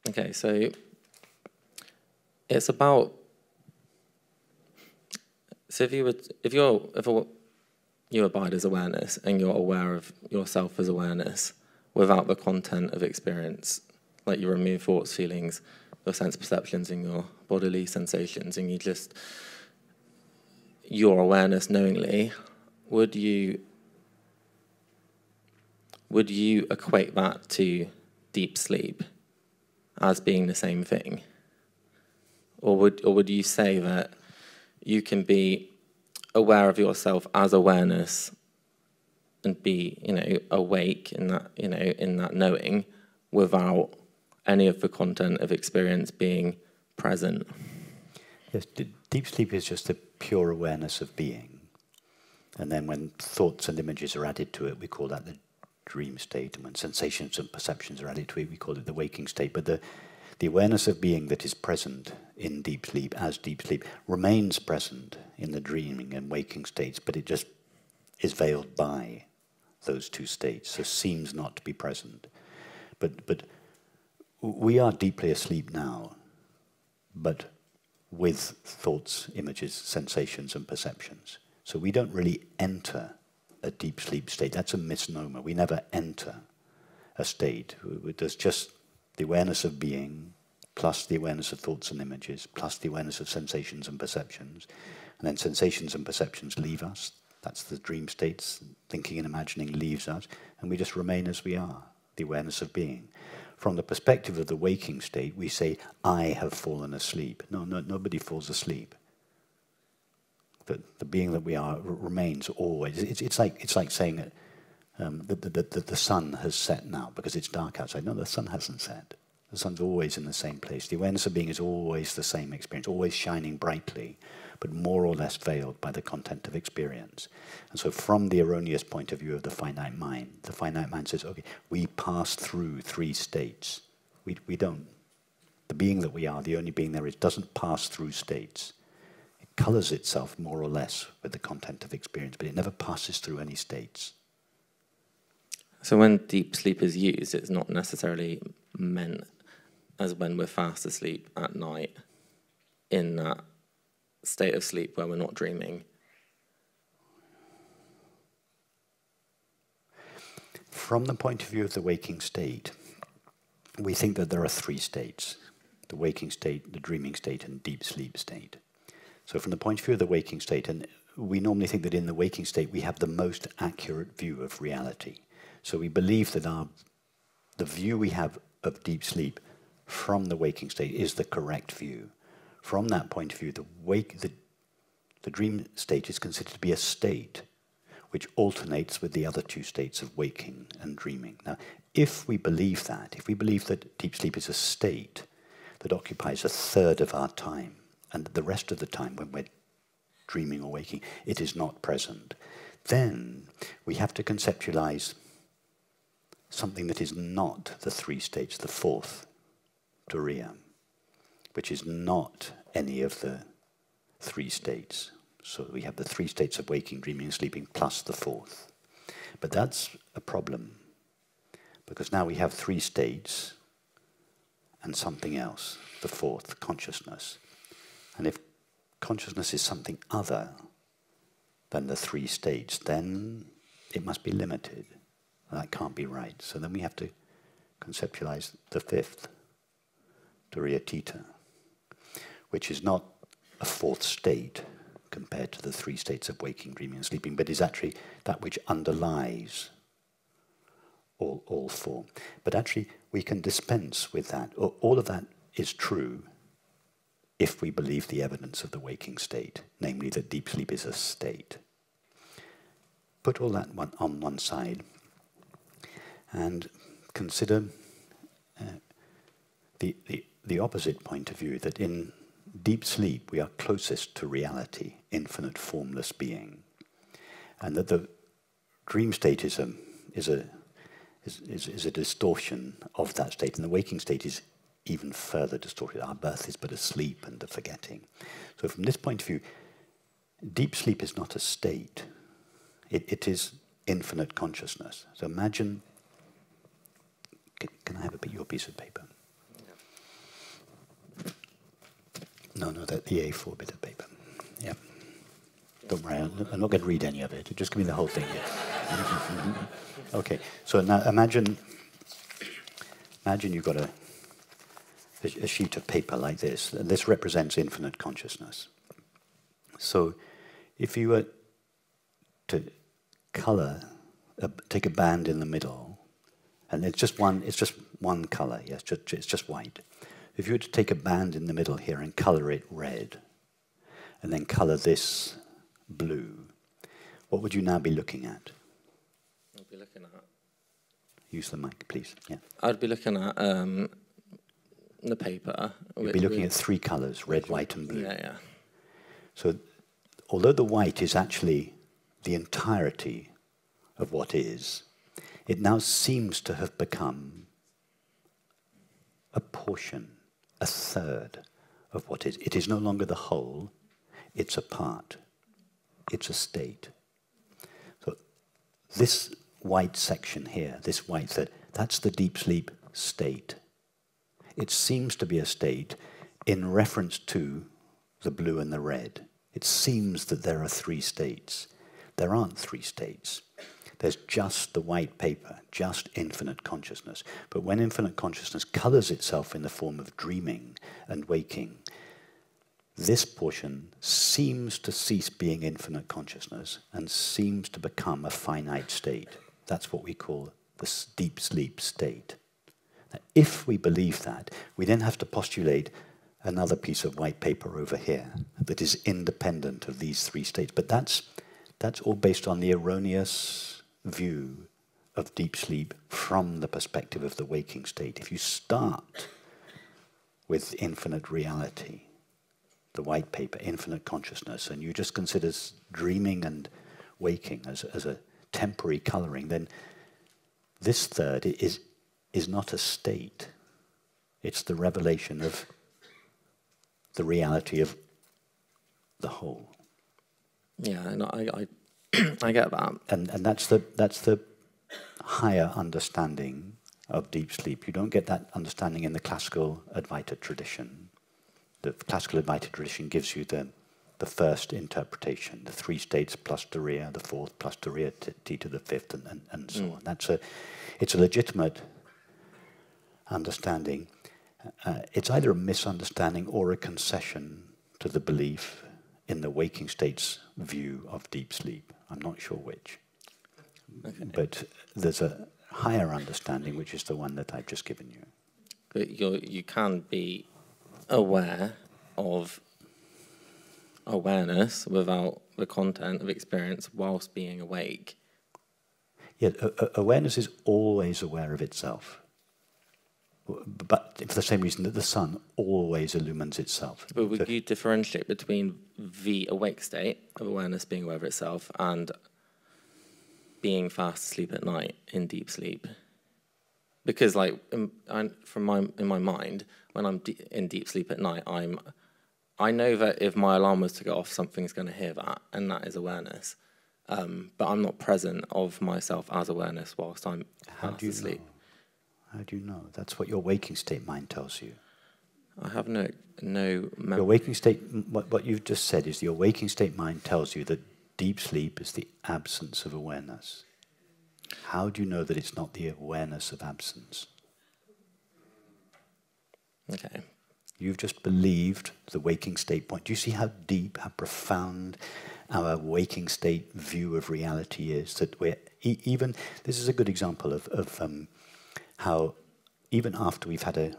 Okay, so it's about, so if you abide as awareness and you're aware of yourself as awareness without the content of experience, like you remove thoughts, feelings, your sense perceptions and your bodily sensations, and your awareness knowingly, would you equate that to deep sleep as being the same thing? Or would you say that you can be aware of yourself as awareness and be, awake in that knowing without any of the content of experience being present? Yes, deep sleep is just the pure awareness of being. And then when thoughts and images are added to it, we call that the dream state. And when sensations and perceptions are added to it, we call it the waking state. But the awareness of being that is present in deep sleep, as deep sleep, remains present in the dreaming and waking states, but it just is veiled by those two states, so seems not to be present. But we are deeply asleep now, but with thoughts, images, sensations, and perceptions. So we don't really enter a deep sleep state. That's a misnomer. We never enter a state. There's just the awareness of being, plus the awareness of thoughts and images, plus the awareness of sensations and perceptions. And then sensations and perceptions leave us. That's the dream states. Thinking and imagining leaves us. And we just remain as we are, the awareness of being. From the perspective of the waking state, we say, I have fallen asleep. No, nobody falls asleep. The being that we are remains always. It's like saying that the sun has set now because it's dark outside. No, the sun hasn't set. The sun's always in the same place. The awareness of being is always the same experience, always shining brightly, but more or less veiled by the content of experience. And so from the erroneous point of view of the finite mind says, okay, we pass through three states. We don't. The being that we are, the only being there is, doesn't pass through states. It colors itself more or less with the content of experience, but it never passes through any states. So when deep sleep is used, it's not necessarily meant as when we're fast asleep at night in that state of sleep where we're not dreaming. From the point of view of the waking state, we think that there are three states: the waking state, the dreaming state, and deep sleep state. So from the point of view of the waking state, and we normally think that in the waking state we have the most accurate view of reality. So we believe that the view we have of deep sleep from the waking state is the correct view. From that point of view, the dream state is considered to be a state which alternates with the other two states of waking and dreaming. Now, if we believe that deep sleep is a state that occupies a third of our time, and the rest of the time when we're dreaming or waking, it is not present, then we have to conceptualize something that is not the three states, the fourth, Turiya, which is not any of the three states. So we have the three states of waking, dreaming, and sleeping, plus the fourth. But that's a problem, because now we have three states and something else, the fourth, consciousness. And if consciousness is something other than the three states, then it must be limited. That can't be right. So then we have to conceptualize the fifth, Turiyatita, which is not a fourth state compared to the three states of waking, dreaming, and sleeping, but is actually that which underlies all four. But actually, we can dispense with that. All of that is true if we believe the evidence of the waking state, namely that deep sleep is a state. Put all that on one side and consider the opposite point of view, that in deep sleep we are closest to reality, infinite formless being, and that the dream state is a distortion of that state, and the waking state is even further distorted. Our birth is but a sleep and a forgetting. So from this point of view, deep sleep is not a state. It is infinite consciousness. So imagine, can I have your piece of paper? No, the A4 bit of paper. Yeah. Don't worry, I'm not going to read any of it. Just give me the whole thing here. Okay, so now imagine you've got a sheet of paper like this, and this represents infinite consciousness. So if you were to color, take a band in the middle, and it's just one color, yes, it's just white. If you were to take a band in the middle here and color it red, and then color this blue, what would you now be looking at? I'd be looking at... Use the mic, please. Yeah. I'd be looking at the paper. You'd be looking at three colors, red, white, and blue. Yeah. So although the white is actually the entirety of what is, it now seems to have become a portion, a third of what is. It is no longer the whole, it's a part. It's a state. So this white section here, this white third, that's the deep sleep state. It seems to be a state in reference to the blue and the red. It seems that there are three states. There aren't three states. There's just the white paper, just infinite consciousness. But when infinite consciousness colors itself in the form of dreaming and waking, this portion seems to cease being infinite consciousness and seems to become a finite state. That's what we call the deep sleep state. Now, if we believe that, we then have to postulate another piece of white paper over here that is independent of these three states. But that's all based on the erroneous view of deep sleep from the perspective of the waking state. If you start with infinite reality, the white paper, infinite consciousness, and you just consider dreaming and waking as a temporary coloring, then this third is not a state. It's the revelation of the reality of the whole. Yeah, no, I get that. And that's the higher understanding of deep sleep. You don't get that understanding in the classical Advaita tradition. The classical Advaita tradition gives you the first interpretation, the three states plus Turiya, the fourth plus Turiya, T to the fifth, and so on. It's a legitimate understanding. It's either a misunderstanding or a concession to the belief in the waking state's view of deep sleep. I'm not sure which. Okay. But there's a higher understanding, which is the one that I've just given you. But you can be aware of awareness without the content of experience whilst being awake. Yeah, awareness is always aware of itself. But for the same reason that the sun always illumines itself. But would you differentiate between the awake state of awareness being aware of itself and being fast asleep at night in deep sleep? Because, like, in my mind, when I'm in deep sleep at night, I know that if my alarm was to go off, something's going to hear that, and that is awareness. But I'm not present of myself as awareness whilst I'm fast asleep. How do you know? That's what your waking state mind tells you. I have no memory. Your waking state, what you've just said is your waking state mind tells you that deep sleep is the absence of awareness. How do you know that it's not the awareness of absence? Okay. You've just believed the waking state point. Do you see how deep, how profound our waking state view of reality is? That we're even. This is a good example of how even after we've had a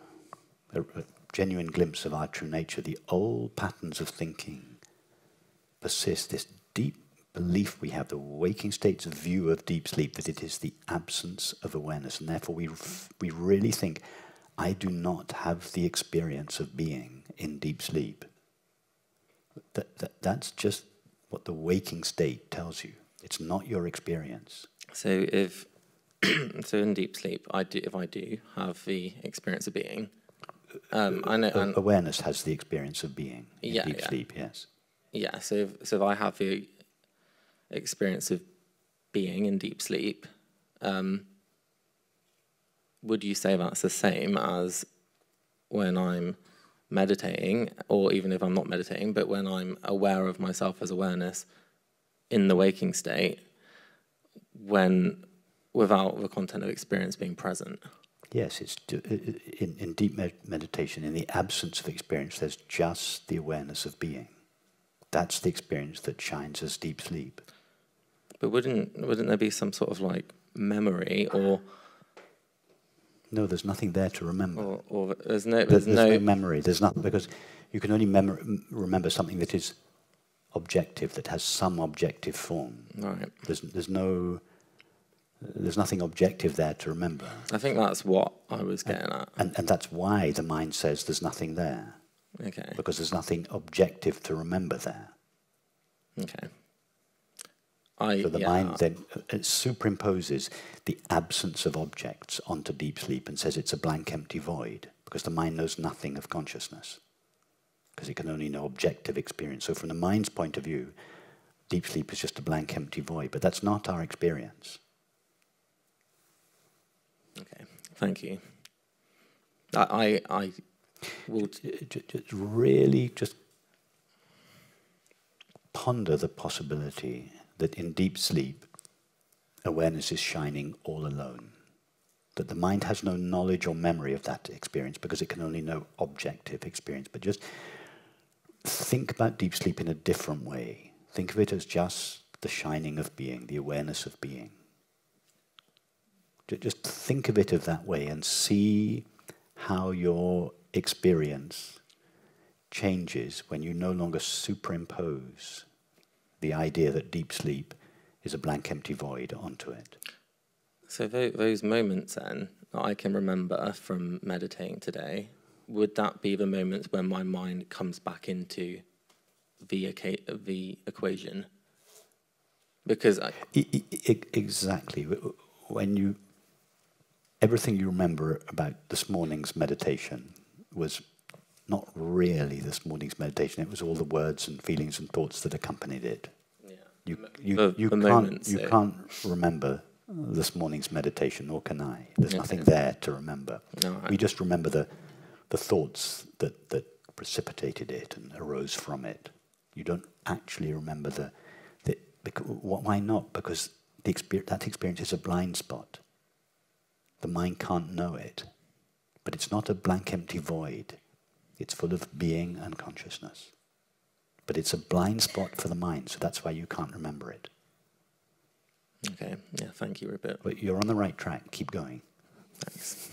genuine glimpse of our true nature, the old patterns of thinking persist. This deep belief we have, the waking state's view of deep sleep, that it is the absence of awareness, and therefore we really think, I do not have the experience of being in deep sleep. That's just what the waking state tells you. It's not your experience. So if in deep sleep, if I do have the experience of being, I know awareness has the experience of being in deep sleep. Yes. Yeah. So if I have the experience of being in deep sleep, would you say that's the same as when I'm meditating, or even if I'm not meditating, but when I'm aware of myself as awareness in the waking state, when without the content of experience being present. Yes, it's in deep meditation, in the absence of experience, there's just the awareness of being. That's the experience that shines as deep sleep. But wouldn't there be some sort of like memory or? No, there's nothing there to remember. Or there's no memory. There's nothing, because you can only remember something that is objective, that has some objective form. Right. There's nothing objective there to remember. I think that's what I was getting at. And that's why the mind says there's nothing there. Okay. Because there's nothing objective to remember there. Okay. So the mind then superimposes the absence of objects onto deep sleep and says it's a blank, empty void, because the mind knows nothing of consciousness, because it can only know objective experience. So from the mind's point of view, deep sleep is just a blank, empty void, but that's not our experience. Okay, thank you. I will just ponder the possibility that in deep sleep, awareness is shining all alone. That the mind has no knowledge or memory of that experience because it can only know objective experience. But just think about deep sleep in a different way. Think of it as just the shining of being, the awareness of being. Just think of it of that way and see how your experience changes when you no longer superimpose the idea that deep sleep is a blank, empty void onto it. So those moments then that I can remember from meditating today, would that be the moments when my mind comes back into the equation? Because exactly. When everything you remember about this morning's meditation was not really this morning's meditation. It was all the words and feelings and thoughts that accompanied it. Yeah. You can't remember this morning's meditation, nor can I. There's nothing there to remember. No, we just remember the thoughts that precipitated it and arose from it. You don't actually remember why not? Because that experience is a blind spot. The mind can't know it. But it's not a blank, empty void. It's full of being and consciousness. But it's a blind spot for the mind, so that's why you can't remember it. Okay, yeah, thank you, Rupert. But you're on the right track. Keep going. Thanks.